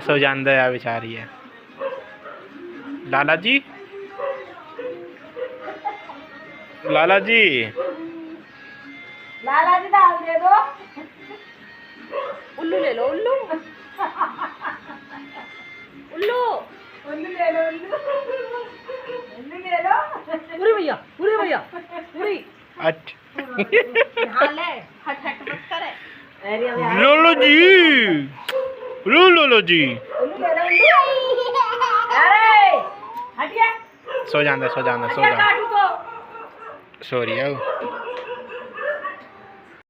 सो जान दे बेचारी है। लाला जी, लाला जी, लाला जी दाल दे दो। उल्लू ले लो, उल्लू उल्लू उल्लू ले लो, उल्लू उल्लू ले लो। पूरी भैया, पूरी भैया, पूरी हाँ ले, हट हट मत करे। लोलो जी, लोलो जी, उल्लू ले लो, उल्लू। अरे हटिया, सो जान दे, सो जान दे, सो हटिया जान। काटू तो। सॉरी।